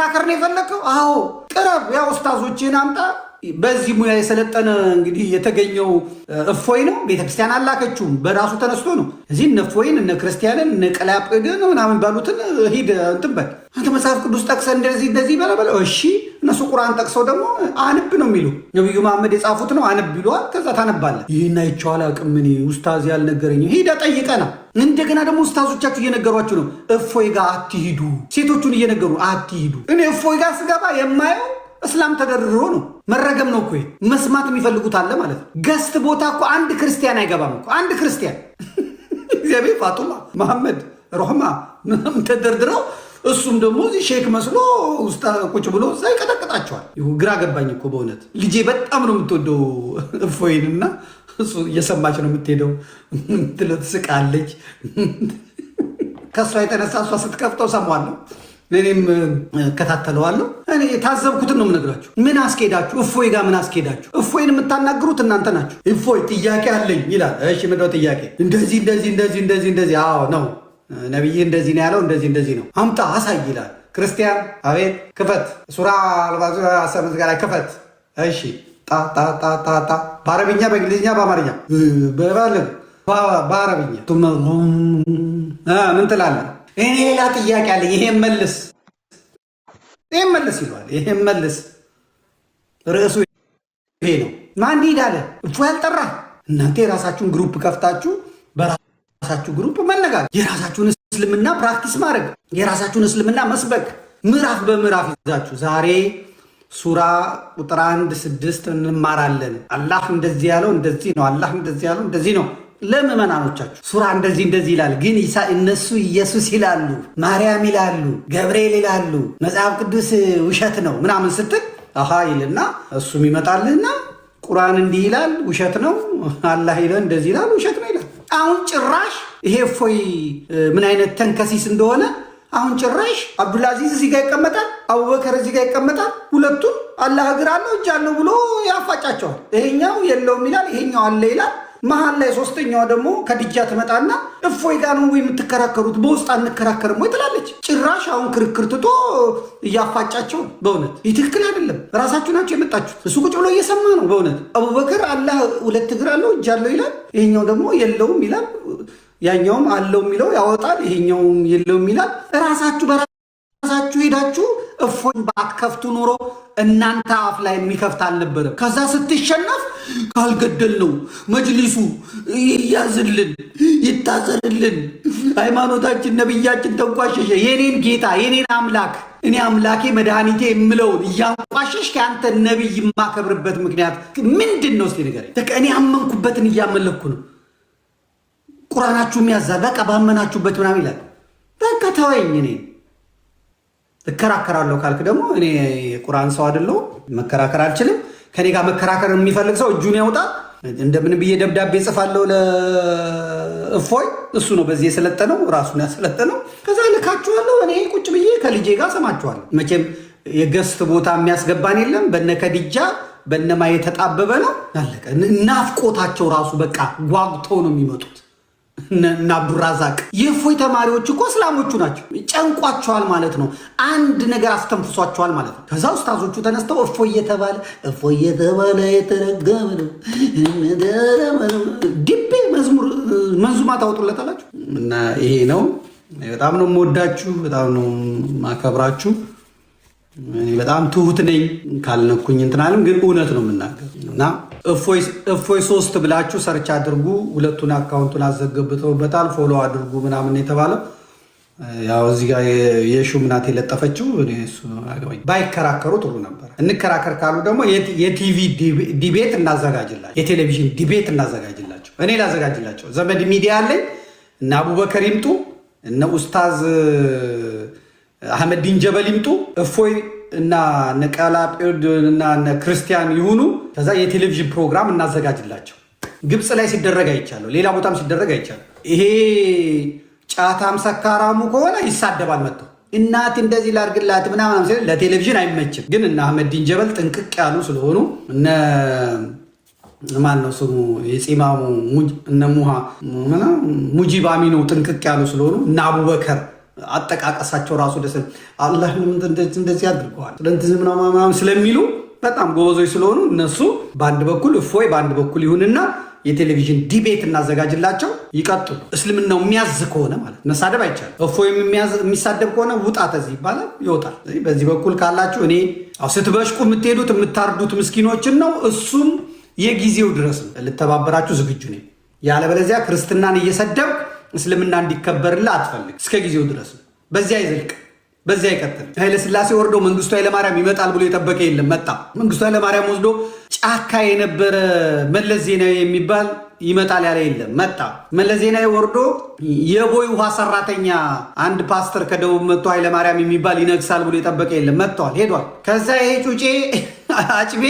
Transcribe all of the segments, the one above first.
መከራከር ነው የፈለከው? አዎ ቅረብ። ያው ኡስታዞችን አምጣ። በዚህ ሙያ የሰለጠነ እንግዲህ የተገኘው እፎይ ነው። ቤተክርስቲያን አላከችውም፣ በራሱ ተነስቶ ነው። እዚህ እነ እፎይን እነ ክርስቲያንን እነ ቀላጵድን ምናምን ባሉትን ሂድ እንትን በል አንተ መጽሐፍ ቅዱስ ጠቅሰህ እንደዚህ በለ። እሺ እነሱ ቁርአን ጠቅሰው ደግሞ አንብ ነው የሚሉ ነብዩ መሐመድ የጻፉት ነው አንብ ይሏል። ከዛ ታነባለህ። ይህን አይቼው አላውቅም እኔ ኡስታዝ ያልነገረኝ ሂደህ ጠይቀና። እንደገና ደግሞ ኡስታዞቻችሁ እየነገሯችሁ ነው እፎይ ጋር አትሂዱ፣ ሴቶቹን እየነገሩ አትሂዱ። እኔ እፎይ ጋር ስገባ የማየው እስላም ተደርድሮ ነው። መረገም ነው እኮ መስማት የሚፈልጉት አለ ማለት ነው። ገስት ቦታ እኮ አንድ ክርስቲያን አይገባም እኮ አንድ ክርስቲያን እግዚአብሔር ፋጡማ መሐመድ ሮህማ ተደርድረው እሱም ደግሞ እዚህ ሼክ መስሎ ውስጥ ቁጭ ብሎ እዛ ይቀጠቅጣቸዋል። ግራ ገባኝ እኮ በእውነት ልጄ በጣም ነው የምትወደው እፎይንና እሱ እየሰማች ነው የምትሄደው። ትስቃለች። ከእሷ የተነሳ እሷ ስትከፍተው ሰማዋለሁ፣ እኔም እከታተለዋለሁ። እኔ የታዘብኩትን ነው የምነግራችሁ። ምን አስኬዳችሁ? እፎይ ጋር ምን አስኬዳችሁ? እፎይን የምታናግሩት እናንተ ናችሁ። እፎይ ጥያቄ አለኝ ይላል። እሺ ምንድነው ጥያቄ? እንደዚህ አዎ ነው ነብይ እንደዚህ ነው ያለው፣ እንደዚህ ነው አምጣ አሳይ ይላል። ክርስቲያን አቤት ክፈት፣ ሱራ አልባዙ አሰምዝ ጋር ክፈት። እሺ ጣ በአረብኛ በእንግሊዝኛ በአማርኛ በአረብኛ ምን ትላለህ? እኔ ሌላ ጥያቄ አለ፣ ይሄን መልስ ይለዋል። ይሄን መልስ ርዕሱ ይሄ ነው። ማን ሄዳለ እፎይ ያልጠራ እናንተ የራሳችሁን ግሩፕ ከፍታችሁ በራሳችሁ ግሩፕ መነጋገር፣ የራሳችሁን እስልምና ፕራክቲስ ማድረግ፣ የራሳችሁን እስልምና መስበክ፣ ምዕራፍ በምዕራፍ ይዛችሁ ዛሬ ሱራ ቁጥር 1-6 እንማራለን። አላህ እንደዚህ ያለው እንደዚህ ነው፣ አላህ እንደዚህ ያለው እንደዚህ ነው። ለምዕመናኖቻችሁ ሱራ እንደዚህ ይላል፣ ግን እነሱ ኢየሱስ ይላሉ፣ ማርያም ይላሉ፣ ገብርኤል ይላሉ፣ መጽሐፍ ቅዱስ ውሸት ነው ምናምን ስትል አሃ ይልና እሱም ይመጣልና ቁርአን እንዲህ ይላል ውሸት ነው፣ አላህ ይላል እንደዚህ ይላል ውሸት ነው ይላል። አሁን ጭራሽ ይሄ እፎይ ምን አይነት ተንከሲስ እንደሆነ አሁን ጭራሽ አብዱልአዚዝ እዚህ ጋር ይቀመጣል፣ አቡበከር እዚህ ጋር ይቀመጣል። ሁለቱም አላህ እግር አለው እጅ አለው ብሎ ያፋጫቸዋል። ይሄኛው የለውም ይላል፣ ይሄኛው አለ ይላል። መሀል ላይ ሶስተኛዋ ደግሞ ከድጃ ትመጣና እፎይ ጋር ነው የምትከራከሩት፣ በውስጥ አንከራከርም ወይ ትላለች። ጭራሽ አሁን ክርክር ትቶ እያፋጫቸው። በእውነት ይህ ትክክል አይደለም። ራሳችሁ ናቸው የመጣችሁት። እሱ ቁጭ ብሎ እየሰማ ነው። በእውነት አቡበከር አላህ ሁለት እግር አለው እጅ አለው ይላል፣ ይሄኛው ደግሞ የለውም ይላል። ያኛውም አለው የሚለው ያወጣል፣ ይሄኛውም የለውም ይላል። ራሳችሁ በራሳችሁ ሄዳችሁ እፎይ ባትከፍቱ ኖሮ እናንተ አፍ ላይ የሚከፍት አልነበረም። ከዛ ስትሸነፍ ካልገደል ነው መጅሊሱ ይያዝልን ይታዘርልን፣ ሃይማኖታችን ነብያችን ተንቋሸሸ፣ የኔን ጌታ የኔን አምላክ እኔ አምላኬ መድኃኒቴ የምለውን እያንቋሸሽ ከአንተ ነብይ የማከብርበት ምክንያት ምንድን ነው? እስኪ ንገረኝ። እኔ አመንኩበትን እያመለኩ ነው። ቁርአናችሁም ያዛል፣ በቃ ባመናችሁበት ምናምን ይላል። በቃ ተወኝ። እኔ እከራከራለሁ ካልክ ደግሞ እኔ የቁርአን ሰው አይደለሁ፣ መከራከር አልችልም። ከኔ ጋር መከራከር የሚፈልግ ሰው እጁን ያውጣ። እንደምን ብዬ ደብዳቤ ጽፋለሁ ለእፎይ። እሱ ነው በዚህ የሰለጠነው፣ ራሱን ያሰለጠነው። ከዛ ልካችኋለሁ። እኔ ቁጭ ብዬ ከልጄ ጋር ሰማችኋለሁ። መቼም የገስት ቦታ የሚያስገባን የለም። በነ ከድጃ በነማ የተጣበበ ነው አለቀ። ናፍቆታቸው ራሱ በቃ ጓጉተው ነው የሚመጡት። እና አብዱራዛቅ የእፎይ ተማሪዎች እኮ እስላሞቹ ናቸው። ጨንቋቸዋል ማለት ነው። አንድ ነገር አስተንፍሷቸዋል ማለት ነው። ከዛ ኡስታዞቹ ተነስተው እፎይ የተባለ የተረገመ ነው ዲቤ መንዙማ ታወጡለታላችሁ። እና ይሄ ነው። በጣም ነው የምወዳችሁ፣ በጣም ነው ማከብራችሁ። እኔ በጣም ትሁት ነኝ ካልነኩኝ እንትናለም፣ ግን እውነት ነው የምናገር። እና እፎይ 3 ብላችሁ ሰርች አድርጉ። ሁለቱን አካውንቱን አዘገብተውበታል። ፎሎ አድርጉ ምናምን የተባለው ያው እዚህ ጋር የሹም ናት የለጠፈችው። እሱ አገባኝ። ባይከራከሩ ጥሩ ነበር። እንከራከር ካሉ ደግሞ የቲቪ ዲቤት እናዘጋጅላቸው፣ የቴሌቪዥን ዲቤት እናዘጋጅላቸው። እኔ ላዘጋጅላቸው። ዘመድ ሚዲያ አለኝ። እነ አቡበከር ይምጡ፣ እነ ኡስታዝ አህመድ ዲንጀበል ይምጡ፣ እፎይ እና ነቃላጴድ እና ክርስቲያን ይሁኑ። ከዛ የቴሌቪዥን ፕሮግራም እናዘጋጅላቸው። ግብፅ ላይ ሲደረግ አይቻለሁ፣ ሌላ ቦታም ሲደረግ አይቻለሁ። ይሄ ጫታም ሰካራሙ ከሆነ ይሳደባል መጥተው እናት እንደዚህ ላድርግላት ምናምን ሲል ለቴሌቪዥን አይመችም። ግን እነ አህመድ ዲንጀበል ጥንቅቅ ያሉ ስለሆኑ እነ ማን ነው ስሙ የፂማሙ እነ ሙጂብ አሚኖ ጥንቅቅ ያሉ ስለሆኑ እነ አቡበከር አጠቃቀሳቸው ራሱ ደስ አላህ እንደዚህ አድርገዋል ስለዚህ ምናምን ስለሚሉ በጣም ጎበዞች ስለሆኑ እነሱ በአንድ በኩል እፎይ በአንድ በኩል ይሁንና የቴሌቪዥን ዲቤት እናዘጋጅላቸው ይቀጥሉ። እስልምናው የሚያዝ ከሆነ ማለት መሳደብ አይቻልም። እፎይም የሚሳደብ ከሆነ ውጣ ተዚህ ይባላል ይወጣል። በዚህ በኩል ካላችሁ እኔ ስትበሽቁ የምትሄዱት የምታርዱት ምስኪኖችን ነው። እሱም የጊዜው ድረስ ነው። ልተባበራችሁ ዝግጁ ነኝ። ያለበለዚያ ክርስትናን እየሰደብክ እስልምና እንዲከበርልህ አትፈልግ። እስከ ጊዜው ድረስ ነው። በዚያ ይዘልቅ በዚያ ይቀጥል። ኃይለ ሥላሴ ወርዶ መንግስቱ ኃይለማርያም ይመጣል ብሎ የጠበቀ የለም። መጣ። መንግስቱ ኃይለማርያም ወስዶ ጫካ የነበረ መለስ ዜናዊ የሚባል ይመጣል ያለ የለም። መጣ። መለስ ዜናዊ ወርዶ የቦይ ውሃ ሰራተኛ አንድ ፓስተር ከደቡብ መጥቶ ኃይለማርያም የሚባል ይነግሳል ብሎ የጠበቀ የለም። መጥተዋል፣ ሄዷል። ከዛ ይሄ ጩጬ አጭቤ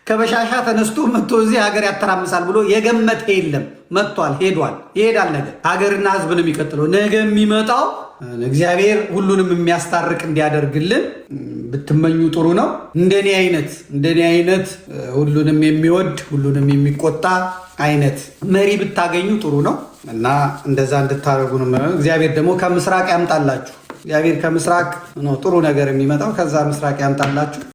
ከበሻሻ ተነስቶ መጥቶ እዚህ ሀገር ያተራምሳል ብሎ የገመተ የለም። መጥቷል፣ ሄዷል፣ ይሄዳል። ነገ ሀገርና ህዝብ ነው የሚቀጥለው። ነገ የሚመጣው እግዚአብሔር ሁሉንም የሚያስታርቅ እንዲያደርግልን ብትመኙ ጥሩ ነው። እንደኔ አይነት ሁሉንም የሚወድ ሁሉንም የሚቆጣ አይነት መሪ ብታገኙ ጥሩ ነው እና እንደዛ እንድታደርጉ ነው። እግዚአብሔር ደግሞ ከምስራቅ ያምጣላችሁ። እግዚአብሔር ከምስራቅ ነው ጥሩ ነገር የሚመጣው። ከዛ ምስራቅ ያምጣላችሁ።